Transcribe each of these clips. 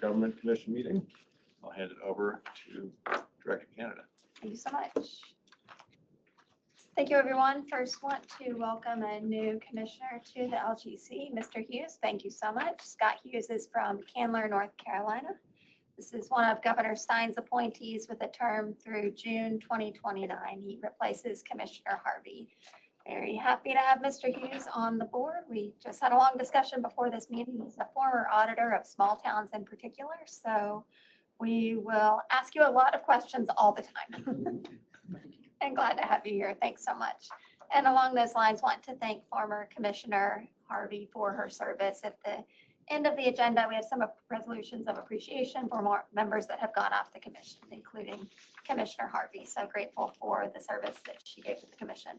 Government Commission meeting. I'll hand it over to Director Canada. Thank you so much. Thank you, everyone. First, want to welcome a new commissioner to the LGC, Mr. Hughes. Thank you so much. Scott Hughes is from Candler, North Carolina. This is one of Governor Stein's appointees with a term through June 2029. He replaces Commissioner Harvey. Very happy to have Mr. Hughes on the board. We just had a long discussion before this meeting. He's a former auditor of small towns in particular, so we will ask you a lot of questions all the time. And glad to have you here. Thanks so much. And along those lines, want to thank former Commissioner Harvey for her service. At the end of the agenda, we have some resolutions of appreciation for more members that have gone off the commission, including Commissioner Harvey. So grateful for the service that she gave to the commission.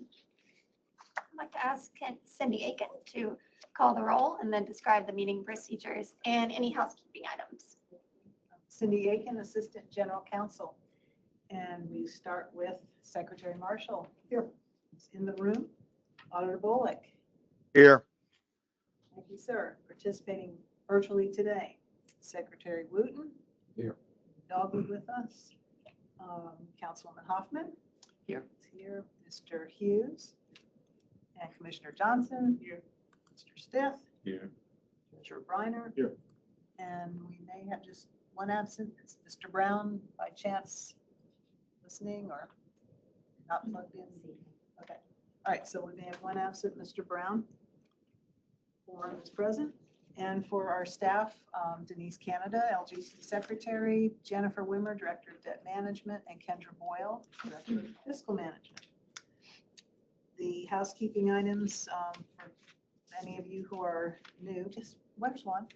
I'd like to ask Cindy Aiken to call the roll and then describe the meeting procedures and any housekeeping items. Cindy Aiken, Assistant General Counsel. And we start with Secretary Marshall. Here. He's in the room. Auditor Bullock. Here. Thank you, sir. Participating virtually today. Secretary Wooten. Here. Dogwood with us. Councilwoman Hoffman. Here. Here. Mr. Hughes. And Commissioner Johnson. Here. Mr. Stiff. Here. Treasurer Briner. Here. And we may have just one absent. It's Mr. Brown, by chance listening or not plugged in? Okay. All right. So we may have one absent, Mr. Brown. Quorum is present. And for our staff, Denise Canada, LGC Secretary, Jennifer Wimmer, Director of Debt Management, and Kendra Boyle, Director of Fiscal Management. The housekeeping items for any of you who are new, just where's one?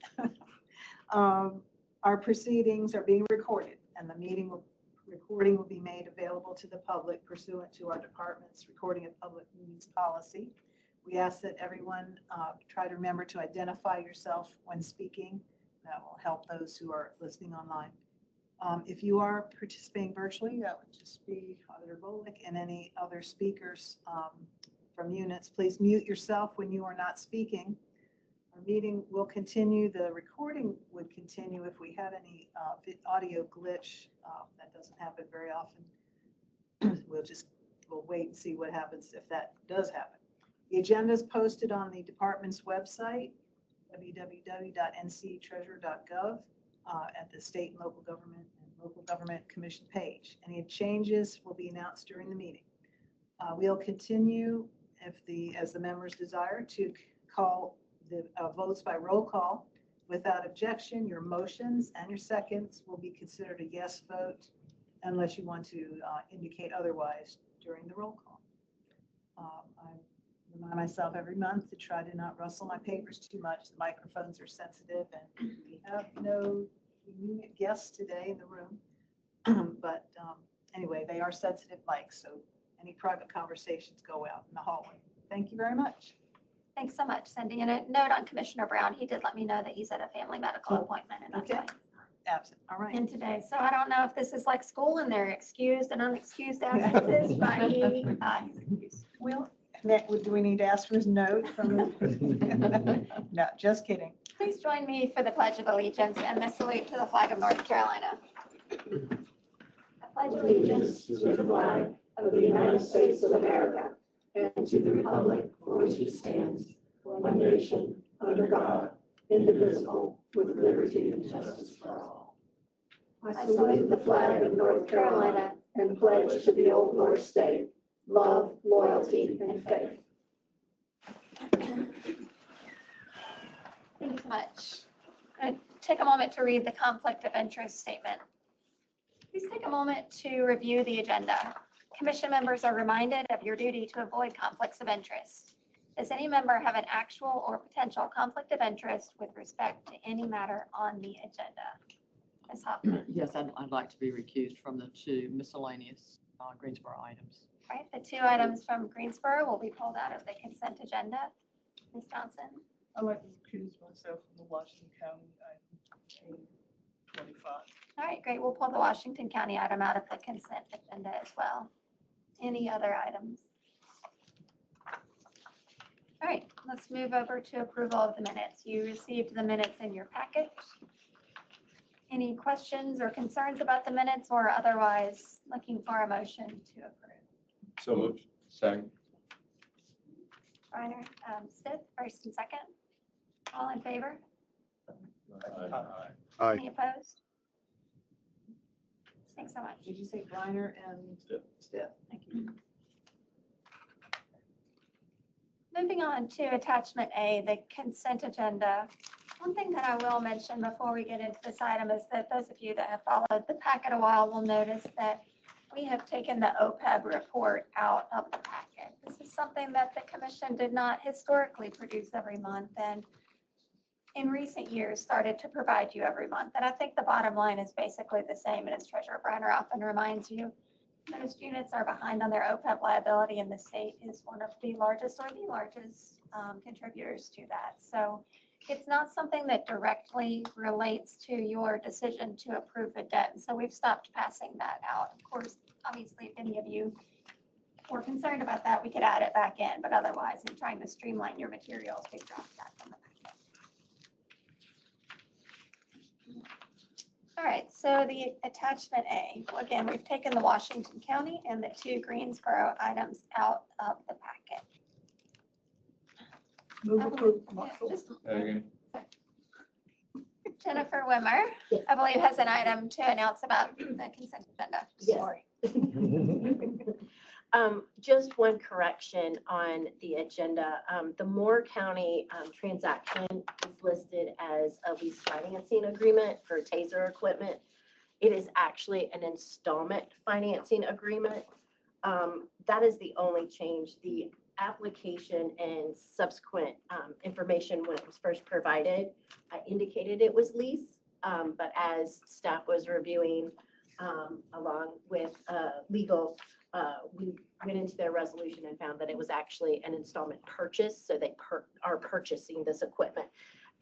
Our proceedings are being recorded, and the recording will be made available to the public pursuant to our department's recording of public meetings policy. We ask that everyone try to remember to identify yourself when speaking. That will help those who are listening online. If you are participating virtually, that would just be Auditor Bullock and any other speakers from units. Please mute yourself when you are not speaking. Our meeting will continue. The recording would continue if we had any audio glitch. That doesn't happen very often. We'll wait and see what happens if that does happen. The agenda is posted on the department's website, www.nctreasurer.gov, at the State and Local Government Commission page. Any changes will be announced during the meeting. We'll continue, as the members desire, to call the votes by roll call. Without objection, your motions and your seconds will be considered a yes vote unless you want to indicate otherwise during the roll call. I remind myself every month to try to not rustle my papers too much. The microphones are sensitive, and we have no immediate guests today in the room. But anyway, they are sensitive mics, so any private conversations go out in the hallway. Thank you very much. Thanks so much, Cindy. And a note on Commissioner Brown, he did let me know that he's at a family medical appointment, and that's Okay. why Absent. All right. in today. So I don't know if this is like school and they're excused and unexcused absences, but he's excused. Well, do we need to ask for his note from the? No, just kidding. Please join me for the Pledge of Allegiance and the salute to the flag of North Carolina. I pledge allegiance to the flag of the United States of America and to the republic for which it stands, one nation, under God, indivisible, with liberty and justice for all. I salute the flag of North Carolina and pledge to the Old North State love, loyalty, and faith. Thank you so much. I'm going to take a moment to read the conflict of interest statement. Please take a moment to review the agenda. Commission members are reminded of your duty to avoid conflicts of interest. Does any member have an actual or potential conflict of interest with respect to any matter on the agenda? Ms. Hoffman. Yes, I'd like to be recused from the two miscellaneous Greensboro items. All right, the two items from Greensboro will be pulled out of the consent agenda. Ms. Johnson. I'd like to recuse myself from the Washington County item 25. All right, great. We'll pull the Washington County item out of the consent agenda as well. Any other items? All right, let's move over to approval of the minutes. You received the minutes in your packet. Any questions or concerns about the minutes or otherwise looking for a motion to approve? So moved. Second. Reiner, Stith, first and second. All in favor? Aye. Any opposed? Thanks so much. Did you say Reiner and Stiff. Stiff? Thank you. Moving on to attachment A, the consent agenda. One thing that I will mention before we get into this item is that those of you that have followed the packet a while will notice that we have taken the OPEB report out of the packet. This is something that the commission did not historically produce every month and in recent years started to provide you every month. And I think the bottom line is basically the same, and as Treasurer Briner often reminds you, most units are behind on their OPEB liability, and the state is one of the largest or the largest contributors to that. So it's not something that directly relates to your decision to approve the debt. And so we've stopped passing that out. Of course, obviously, if any of you were concerned about that, we could add it back in, but otherwise, in trying to streamline your materials, we've dropped that from the packet. All right, so the attachment A, well, again, we've taken the Washington County and the 2 Greensboro items out of the packet. Move approval. Just Second. Jennifer Wimmer, I believe, has an item to announce about the consent agenda. Yes. Sorry. Just one correction on the agenda. The Moore County transaction is listed as a lease financing agreement for TASER equipment. It is actually an installment financing agreement. That is the only change. The application and subsequent information when it was first provided, I indicated it was lease, but as staff was reviewing along with legal, we went into their resolution and found that it was actually an installment purchase, so they are purchasing this equipment.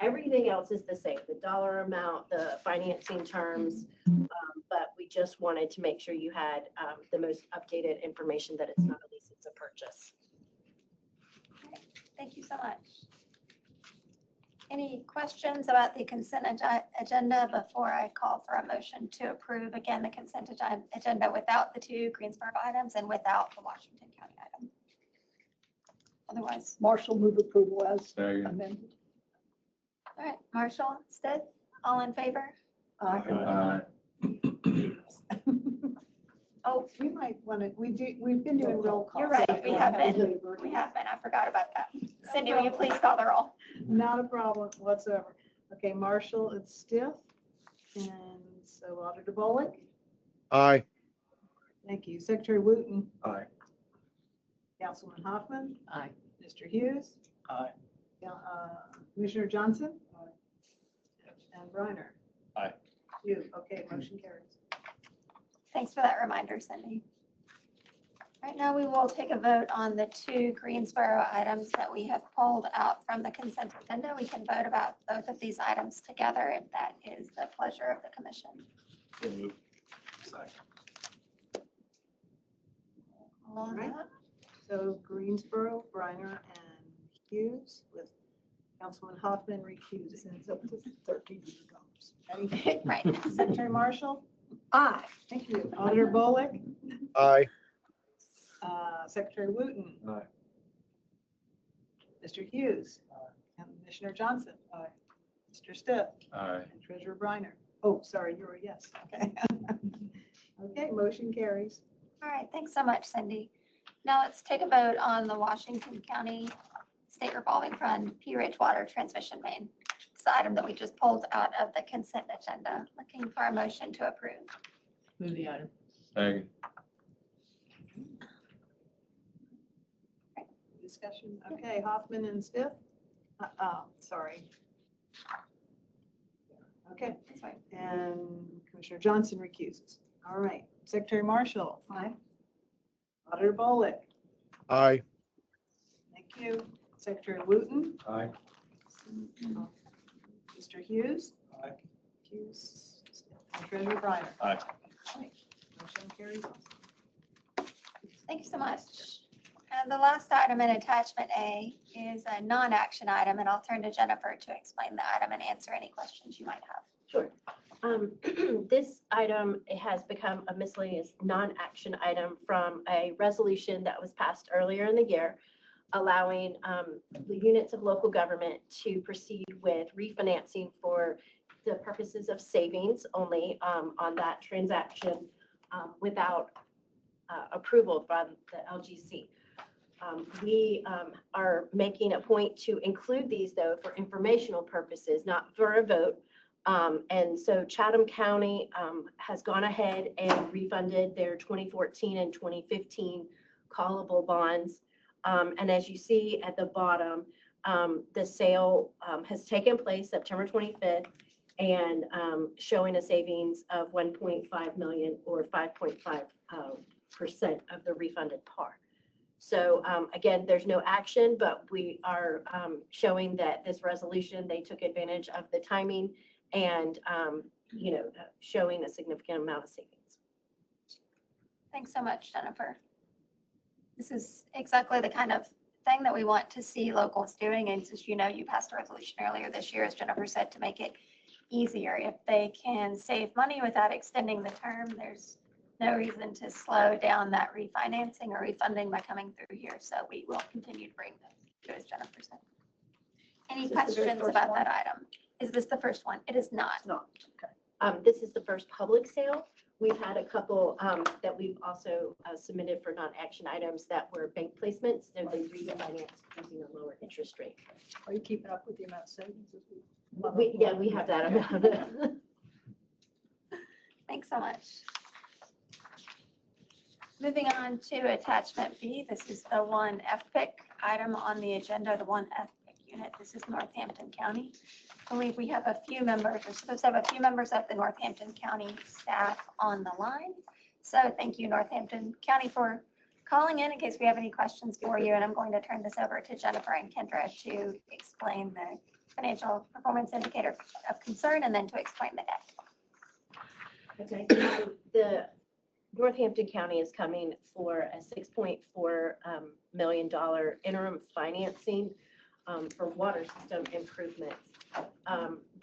Everything else is the same, the dollar amount, the financing terms, but we just wanted to make sure you had the most updated information that it's not a lease, it's a purchase. Thank you so much. Any questions about the consent agenda before I call for a motion to approve, again, the consent agenda without the 2 Greensboro items and without the Washington County item? Otherwise, Marshall move approval as Second. amended. all right, Marshall, Stith, all in favor? Aye. Oh, We might want to, we've been doing roll call. you're right, we have been, I forgot about that. Cindy, will you please call the roll? Not a problem whatsoever. Okay, Marshall and Stiff, and so Auditor Bullock. Aye. Thank you. Secretary Wooten, Aye. Councilman Hoffman, Aye. Mr. Hughes. Aye. Commissioner Johnson. And Briner. Aye. You, okay, motion carries. Thanks for that reminder, Cindy. Right now, we will take a vote on the 2 Greensboro items that we have pulled out from the consent agenda. We can vote about both of these items together if that is the pleasure of the commission. So moved. Second. All on Right. that? So Greensboro, Briner, and Hughes with Councilman Hoffman recused. It's up to 13 Ready? Right. Secretary Marshall, Aye. thank you. Auditor Bullock, Aye. Secretary Wooten, Aye. Mr. Hughes, and Commissioner Johnson. Mr. Stiff, Aye. and Treasurer Briner. Oh, sorry, you're a yes. Okay. Okay, motion carries. All right, thanks so much, Cindy. Now let's take a vote on the Washington County State Revolving Fund P Ridge Water Transmission Main. It's the item that we just pulled out of the consent agenda. Looking for a motion to approve. Move the item. Second. Discussion, okay, Hoffman and Stiff? Sorry. Okay, That's right. and Commissioner Johnson recuses. All right, Secretary Marshall. Aye. Auditor Bullock. Aye. Thank you. Secretary Wooten. Aye. Mr. Hughes. Aye. Hughes. And Treasurer Briner. Aye. Motion carries. Thank you so much. And the last item in attachment A is a non-action item, and I'll turn to Jennifer to explain the item and answer any questions you might have. Sure. This item, it has become a miscellaneous non-action item from a resolution that was passed earlier in the year, allowing the units of local government to proceed with refinancing for the purposes of savings only on that transaction without approval from the LGC. We are making a point to include these, though, for informational purposes, not for a vote. And so Chatham County has gone ahead and refunded their 2014 and 2015 callable bonds. And as you see at the bottom, the sale has taken place September 25th and showing a savings of 1.5 million or 5.5% of the refunded par. So again, there's no action, but we are showing that this resolution, they took advantage of the timing and, showing a significant amount of savings. Thanks so much, Jennifer. This is exactly the kind of thing that we want to see locals doing. And as you know, you passed a resolution earlier this year, as Jennifer said, to make it easier. If they can save money without extending the term, there's no reason to slow down that refinancing or refunding by coming through here. So we will continue to bring those, as Jennifer said. Any Is this the very questions first about one? that item? Is this the first one? It is not. No, okay. This is the first public sale. We've had a couple that we've also submitted for non-action items that were bank placements. So they refinanced using a lower interest rate. Are you keeping up with the amount of savings? Yeah, we have that amount. Thanks so much. Moving on to attachment B, this is the one FPIC item on the agenda, the one FPIC unit. This is Northampton County. I believe we have a few members, we're supposed to have a few members of the Northampton County staff on the line. So thank you, Northampton County, for calling in case we have any questions for you. And I'm going to turn this over to Jennifer and Kendra to explain the financial performance indicator of concern and then to explain the debt. Okay. The Northampton County is coming for a $6.4 million interim financing for water system improvements.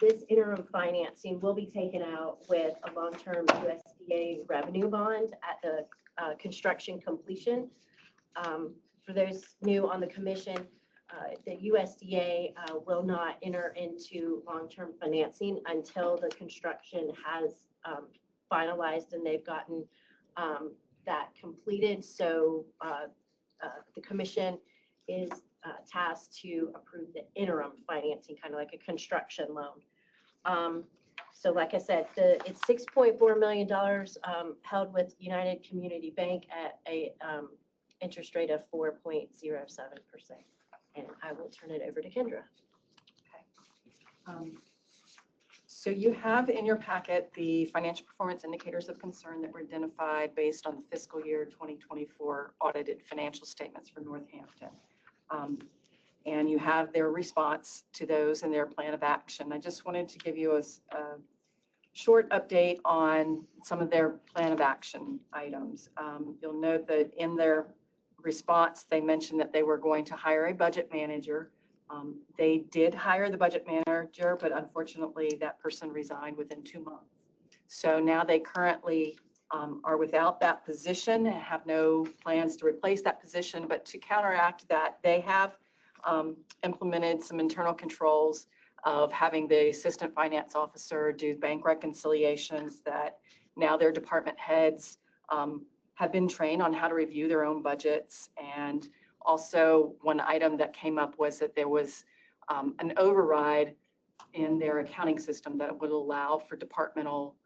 This interim financing will be taken out with a long-term USDA revenue bond at the construction completion. For those new on the commission, the USDA will not enter into long-term financing until the construction has finalized and they've gotten that completed. So the commission is tasked to approve the interim financing, kind of like a construction loan. So like I said, it's $6.4 million held with United Community Bank at a interest rate of 4.07%. And I will turn it over to Kendra. So you have in your packet the financial performance indicators of concern that were identified based on the fiscal year 2024 audited financial statements for Northampton. And you have their response to those and their plan of action. I just wanted to give you a short update on some of their plan of action items. You'll note that in their response, they mentioned that they were going to hire a budget manager. They did hire the budget manager, but unfortunately that person resigned within 2 months. So now they currently are without that position and have no plans to replace that position. But to counteract that, they have implemented some internal controls of having the assistant finance officer do bank reconciliations, that now their department heads have been trained on how to review their own budgets. And also one item that came up was that there was an override in their accounting system that would allow for departmental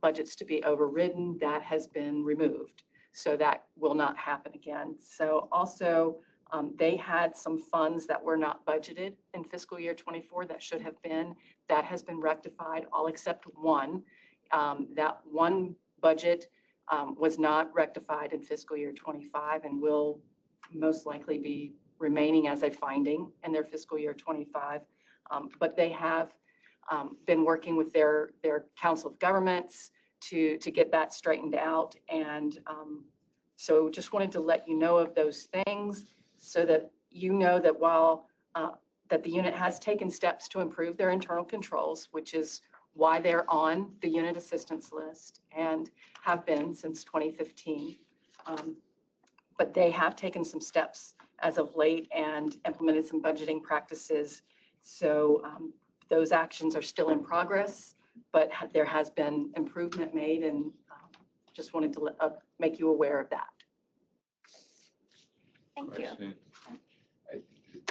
budgets to be overridden. That has been removed. So that will not happen again. So also they had some funds that were not budgeted in fiscal year 24 that should have been. That has been rectified, all except one. That one budget was not rectified in fiscal year 25 and will most likely be remaining as a finding in their fiscal year 25. But they have been working with their Council of Governments to get that straightened out. And so just wanted to let you know of those things so that you know that while that the unit has taken steps to improve their internal controls, which is why they're on the unit assistance list and have been since 2015. But they have taken some steps as of late and implemented some budgeting practices. So those actions are still in progress, but there has been improvement made, and just wanted to make you aware of that. Thank you. Question.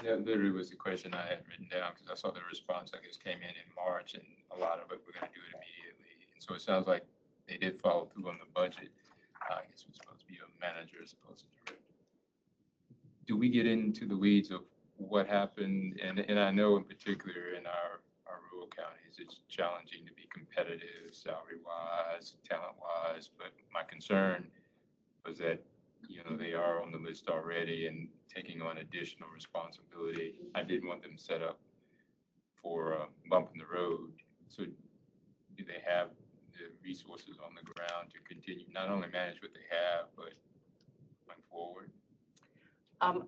That literally was the question I had written down, because I saw the response, I guess, came in March, and a lot of it, we're going to do it immediately. And so it sounds like they did follow through on the budget. I guess it was supposed to be a manager as opposed to director. Do we get into the weeds of what happened? And I know in particular in our rural counties, it's challenging to be competitive salary-wise, talent-wise, but my concern was that, you know, they are on the list already and taking on additional responsibility. I didn't want them set up for a bump in the road. So do they have the resources on the ground to continue, not only manage what they have, but going forward?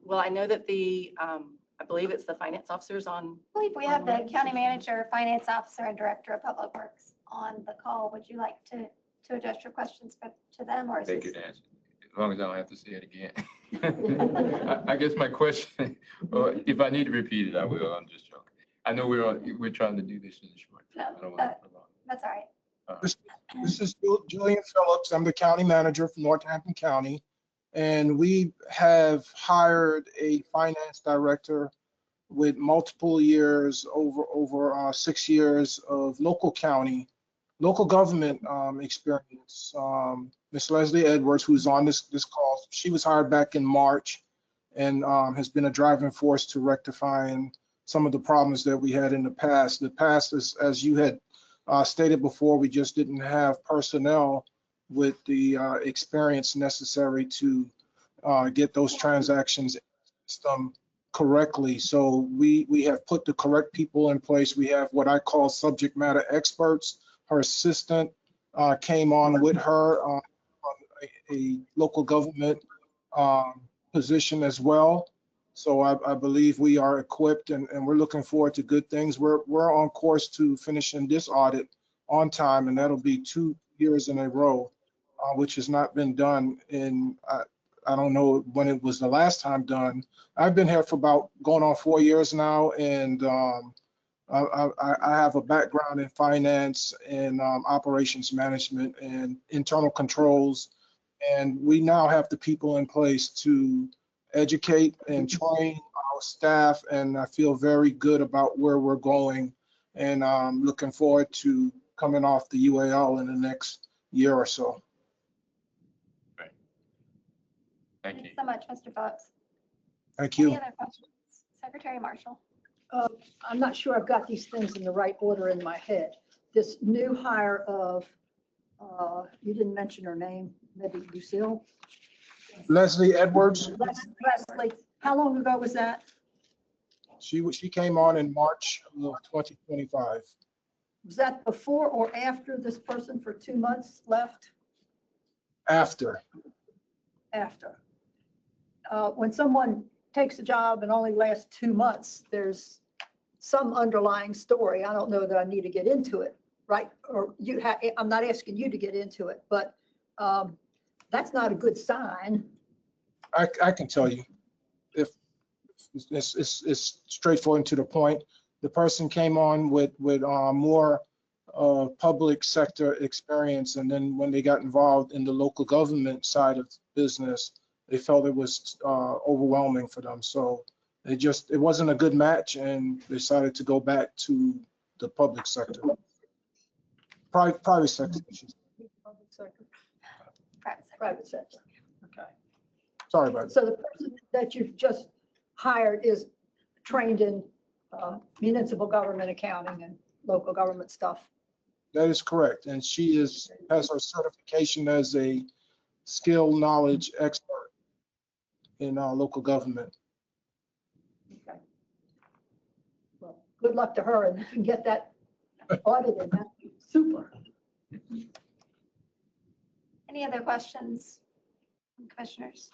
Well, I know that I believe it's the finance officers on. I believe we have the county manager, finance officer, and director of public works on the call. Would you like to address your questions to them, or is They this? could answer, as long as I don't have to say it again. I guess my question, or if I need to repeat it, I will. I'm just joking. I know we're trying to do this in a short time. I don't want to prolong. That's all right. This is Julian Phillips. I'm the county manager for Northampton County. And we have hired a finance director with multiple years, over 6 years of local government experience. Ms. Leslie Edwards, who's on this call, she was hired back in March and has been a driving force to rectifying some of the problems that we had in the past. The past, as you had stated before, we just didn't have personnel with the experience necessary to get those transactions correctly. So we have put the correct people in place. We have what I call subject matter experts. Her assistant came on with her on a local government position as well. So I believe we are equipped, and we're looking forward to good things. We're on course to finishing this audit on time, and that'll be 2 years in a row, which has not been done in, I don't know when it was the last time done. I've been here for about going on 4 years now, and I have a background in finance and operations management and internal controls. And we now have the people in place to educate and train our staff. And I feel very good about where we're going, and looking forward to coming off the UAL in the next year or so. Right. Thank you. Thanks so much, Mr. Phillips. Thank Any you. other questions? Secretary Marshall. I'm not sure I've got these things in the right order in my head. This new hire of, you didn't mention her name, maybe Lucille? Leslie Edwards, Leslie, how long ago was that? she came on in March of 2025. Was that before or after this person for 2 months left? After. After. When someone takes a job and only lasts 2 months, there's some underlying story. I don't know that I need to get into it, right? Or I'm not asking you to get into it, but that's not a good sign. I can tell you, if it's straightforward and to the point. The person came on with more public sector experience, and then when they got involved in the local government side of business, they felt it was overwhelming for them. So it wasn't a good match, and they decided to go back to the public sector, private sector. Public sector, Private sector. private sector. Okay. Sorry about that. So the person that you've just hired is trained in municipal government accounting and local government stuff. That is correct, and she has her certification as a skill knowledge expert in local government. Okay. Well, good luck to her, and if you can get that audited, that'd be super. Any other questions, commissioners?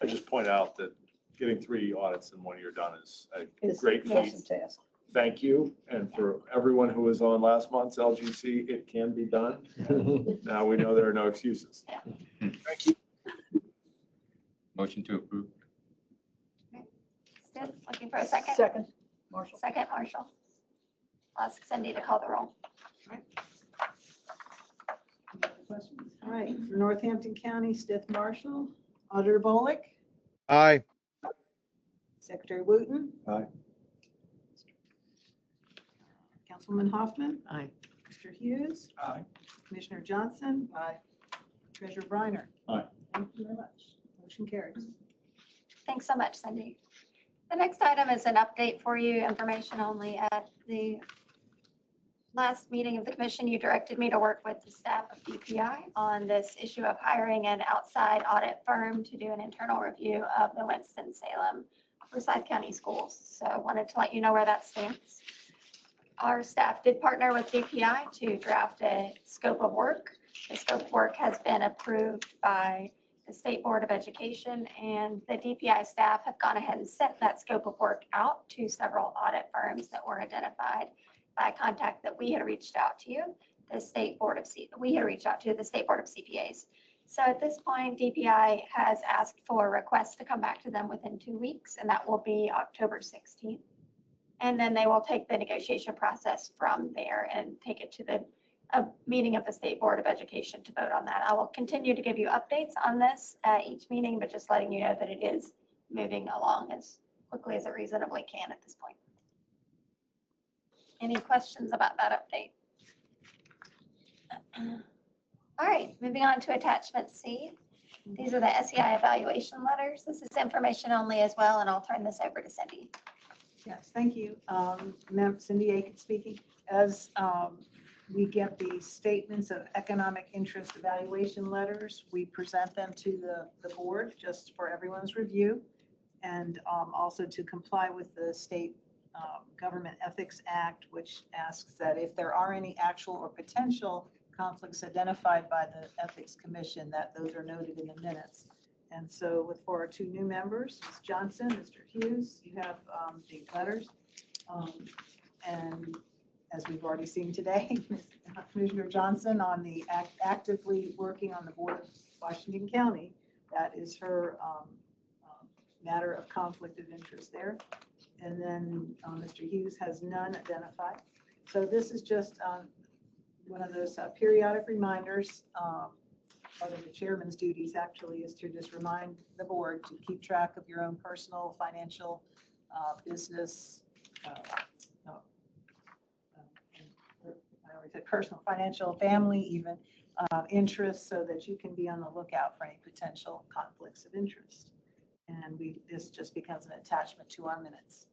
I just point out that getting 3 audits in 1 year done is a It's great an awesome feat. task. thank you. And for everyone who was on last month's LGC, it can be done. Now we know there are no excuses. Thank you. Motion to approve. Still looking for a second? Second, Marshall. Second, Marshall. I'll ask Cindy to call the roll. Questions? All right, for Northampton County, Stith Marshall, Auditor Bolick, Aye. Secretary Wooten. Aye. Councilman Hoffman, Aye. Mr. Hughes, Aye. Commissioner Johnson. Aye. Treasurer Briner. Aye. Thank you very much. Motion carries. Thanks so much, Cindy. The next item is an update for you, information only. At the last meeting of the commission, you directed me to work with the staff of DPI on this issue of hiring an outside audit firm to do an internal review of the Winston-Salem Forsyth County schools. So I wanted to let you know where that stands. Our staff did partner with DPI to draft a scope of work. The scope of work has been approved by the State Board of Education, and the DPI staff have gone ahead and sent that scope of work out to several audit firms that were identified by contact that we had reached out to you, we had reached out to the State Board of CPAs. So at this point, DPI has asked for requests to come back to them within 2 weeks, and that will be October 16th. And then they will take the negotiation process from there and take it to a meeting of the State Board of Education to vote on that. I will continue to give you updates on this at each meeting, but just letting you know that it is moving along as quickly as it reasonably can at this point. Any questions about that update? All right, moving on to attachment C. These are the SEI evaluation letters. This is information only as well, and I'll turn this over to Cindy. Yes, thank you. Cindy Aiken speaking. As we get the statements of economic interest evaluation letters, we present them to the board just for everyone's review, and also to comply with the state Government Ethics Act, which asks that if there are any actual or potential conflicts identified by the Ethics Commission, that those are noted in the minutes. And so for our two new members, Ms. Johnson, Mr. Hughes, you have the letters. And as we've already seen today, Commissioner Johnson on the actively working on the board of Washington County, that is her matter of conflict of interest there. And then Mr. Hughes has none identified. So this is just one of those periodic reminders. Part of the chairman's duties actually is to just remind the board to keep track of your own personal, financial, business, I always say personal, financial, family even, interests, so that you can be on the lookout for any potential conflicts of interest. And this just becomes an attachment to our minutes.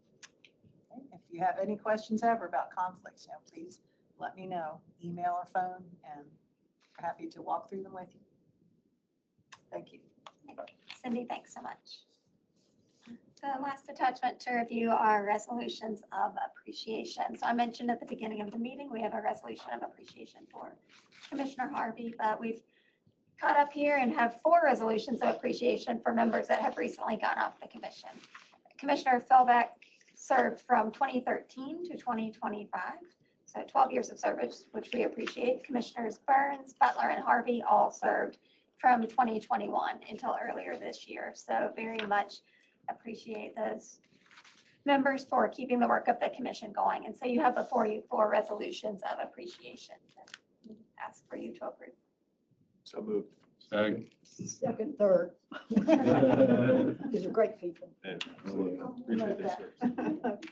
Okay. If you have any questions ever about conflicts, please let me know, email or phone, and we're happy to walk through them with you. Thank you. Cindy, thanks so much. The last attachment to review are resolutions of appreciation. So I mentioned at the beginning of the meeting, we have a resolution of appreciation for Commissioner Harvey, but we've caught up here and have 4 resolutions of appreciation for members that have recently gone off the commission. Commissioner Philbeck served from 2013 to 2025, so 12 years of service, which we appreciate. Commissioners Burns, Butler, and Harvey all served from 2021 until earlier this year. So very much appreciate those members for keeping the work of the commission going. And so you have before you 4 resolutions of appreciation that we ask for you to approve. So moved. Second. Second, third. These are great people. Yeah, absolutely. Appreciate this.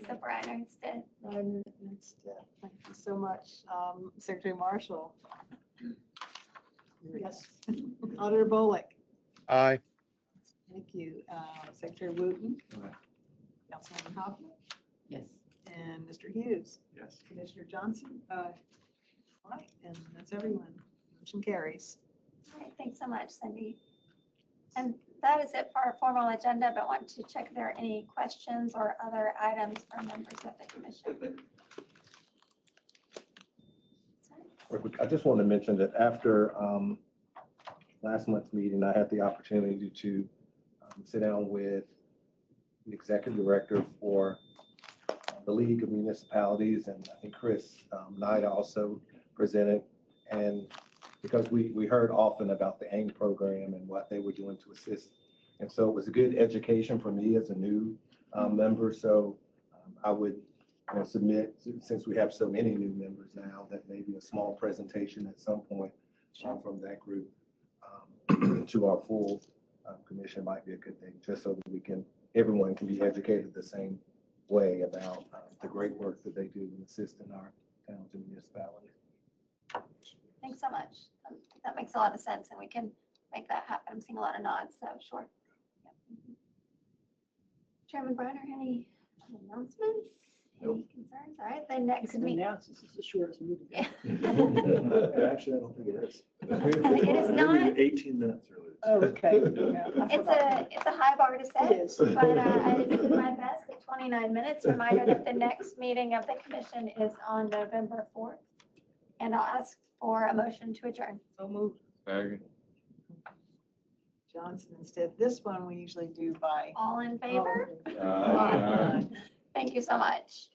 So Brian instead. Thank you so much. Secretary Marshall. Yes. Auditor Bolick. Aye. Thank you. Secretary Wooten. Aye. Councilman Hoffman. Yes. And Mr. Hughes. Yes. Commissioner Johnson. All right, and that's everyone. Motion carries. All right, thanks so much, Cindy. And that is it for our formal agenda, but want to check if there are any questions or other items from members of the commission. I just want to mention that after last month's meeting, I had the opportunity to sit down with the executive director for the League of Municipalities, and I think Chris Knight also presented. And because we heard often about the AIM program and what they were doing to assist. And so it was a good education for me as a new member. So I would submit, since we have so many new members now, that maybe a small presentation at some point from that group to our full commission might be a good thing, just so that everyone can be educated the same way about the great work that they do in assisting our towns and municipalities. Thanks so much. That makes a lot of sense, and we can make that happen. I'm seeing a lot of nods, so sure. Yep. Chairman Briner, any announcements? Any concerns? All right, the You next can meeting. announce this is the shortest meeting. Yeah. Actually, I don't think it is. It is not. Maybe 18 minutes early. Oh, okay. Yeah, I forgot. It's a high bar to set. It is. But I did my best at 29 minutes. Reminder that the next meeting of the commission is on November 4th. And I'll ask for a motion to adjourn. So moved. Second. Johnson instead. This one we usually do by. All in favor? Aye. Thank you so much.